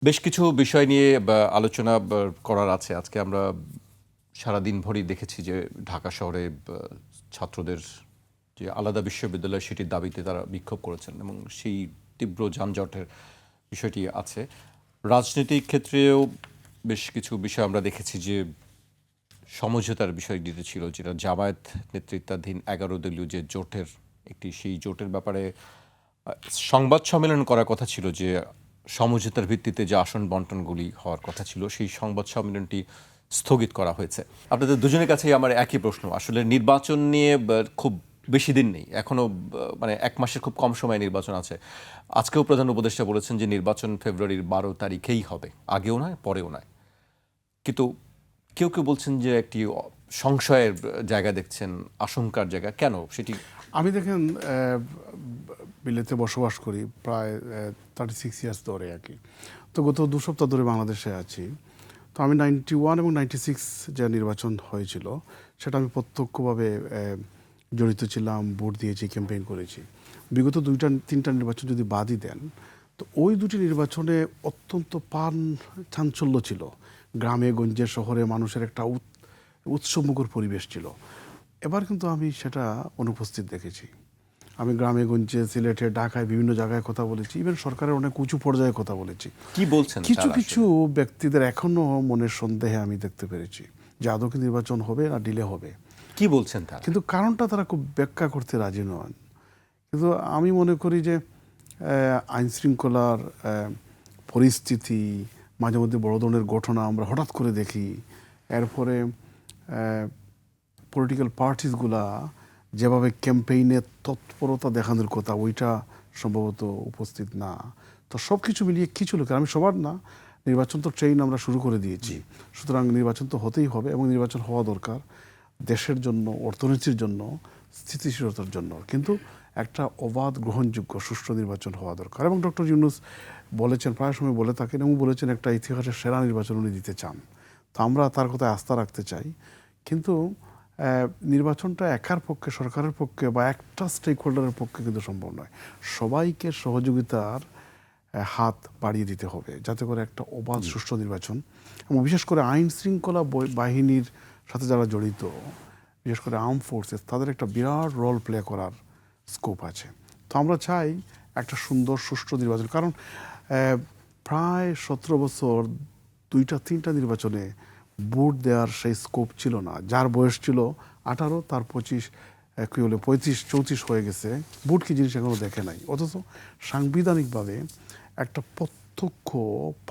বেশ কিছু বিষয় নিয়ে আলোচনা করার আছে। আজকে আমরা সারাদিন ভরই দেখেছি যে ঢাকা শহরে ছাত্রদের যে আলাদা বিশ্ববিদ্যালয় সেটির দাবিতে তারা বিক্ষোভ করেছেন এবং সেই তীব্র যানজটের বিষয়টি আছে। রাজনৈতিক ক্ষেত্রেও বেশ কিছু বিষয় আমরা দেখেছি যে সমঝোতার বিষয়টিতে ছিল, যেটা জামায়াত নেতৃত্বাধীন ১১ দলীয় যে জোটের সেই জোটের ব্যাপারে সংবাদ সম্মেলন করার কথা ছিল, যে সমঝোতার ভিত্তিতে যে আসন বন্টনগুলি হওয়ার কথা ছিল সেই সংবাদ সম্মেলনটি স্থগিত করা হয়েছে। আপনাদের দুজনের কাছেই আমার একই প্রশ্ন, আসলে নির্বাচন নিয়ে খুব বেশি দিন নেই এখনও, মানে ১ মাসের খুব কম সময় নির্বাচন আছে। আজকেও প্রধান উপদেষ্টা বলেছেন যে নির্বাচন ফেব্রুয়ারির ১২ তারিখেই হবে, আগেও নয় পরেও নয়। কিন্তু কেউ কেউ বলছেন যে একটি সংশয়ের জায়গা দেখছেন, আশঙ্কার জায়গা, কেন সেটি? আমি দেখেন বিলেতে বসবাস করি প্রায় 36 ইয়ার্স ধরে আর কি। তো গত 2 সপ্তাহ ধরে বাংলাদেশে আছি। তো আমি 91 এবং 96 যে নির্বাচন হয়েছিল সেটা আমি প্রত্যক্ষভাবে জড়িত ছিলাম, ভোট দিয়েছি, ক্যাম্পেইন করেছি। বিগত 2-3টা নির্বাচন যদি বাদই দেন, তো ওই দুটি নির্বাচনে অত্যন্ত চাঞ্চল্য ছিল। গ্রামে গঞ্জে শহরে মানুষের একটা উৎসবমুখর পরিবেশ ছিল। এবার কিন্তু আমি সেটা অনুপস্থিত দেখেছি। আমি গ্রামে গঞ্জে, সিলেটে, ঢাকায় বিভিন্ন জায়গায় কথা বলেছি, ইভেন সরকারের অনেক উঁচু পর্যায়ে কথা বলেছি। কি বলছেন কিছু তারা? কিছু ব্যক্তিদের এখনো মনের সন্দেহে আমি দেখতে পেরেছি যে আদৌ কি নির্বাচন হবে না ডিলে হবে। কি বলছেন তারা? কিন্তু কারণটা তারা খুব ব্যাখ্যা করতে রাজি নন। কিন্তু আমি মনে করি যে আইন শৃঙ্খলার পরিস্থিতি, মাঝে মধ্যে বড় ধরনের ঘটনা আমরা হঠাৎ করে দেখি। এরপরে পলিটিক্যাল পার্টিসগুলা যেভাবে ক্যাম্পেইনে তৎপরতা দেখানোর কথা ওইটা সম্ভবত উপস্থিত না। তো সব কিছু মিলিয়ে কিছু লোকের, আমি সবার না, নির্বাচন তো ট্রেন আমরা শুরু করে দিয়েছি, সুতরাং নির্বাচন তো হতেই হবে এবং নির্বাচন হওয়া দরকার দেশের জন্য, অর্থনীতির জন্য, স্থিতিশীলতার জন্য। কিন্তু একটা অবাধ, গ্রহণযোগ্য, সুষ্ঠু নির্বাচন হওয়া দরকার। এবং ডক্টর ইউনূস বলেছেন, প্রায় সময় বলে থাকেন এবং বলেছেন একটা ইতিহাসের সেরা নির্বাচন উনি দিতে চান। তো আমরা তার কথায় আস্থা রাখতে চাই। কিন্তু নির্বাচনটা একার পক্ষে, সরকারের পক্ষে বা একটা স্টেক হোল্ডারের পক্ষে কিন্তু সম্ভব নয়। সবাইকে সহযোগিতার হাত বাড়িয়ে দিতে হবে যাতে করে একটা অবাধ সুষ্ঠু নির্বাচন, এবং বিশেষ করে আইন শৃঙ্খলা বাহিনীর সাথে যারা জড়িত, বিশেষ করে আর্ম ফোর্সেস, তাদের একটা বিরাট রোল প্লে করার স্কোপ আছে। তো আমরা চাই একটা সুন্দর সুষ্ঠু নির্বাচন, কারণ প্রায় 17 বছর 2-3টা নির্বাচনে ভোট দেওয়ার সেই স্কোপ ছিল না। যার বয়স ছিল 18, তার 25 কি হলে 35-34 হয়ে গেছে, ভোট কি জিনিস এখনো দেখে নাই। অথচ সাংবিধানিকভাবে একটা প্রত্যক্ষ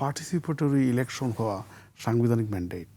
পার্টিসিপেটরি ইলেকশন হওয়া সাংবিধানিক ম্যান্ডেট।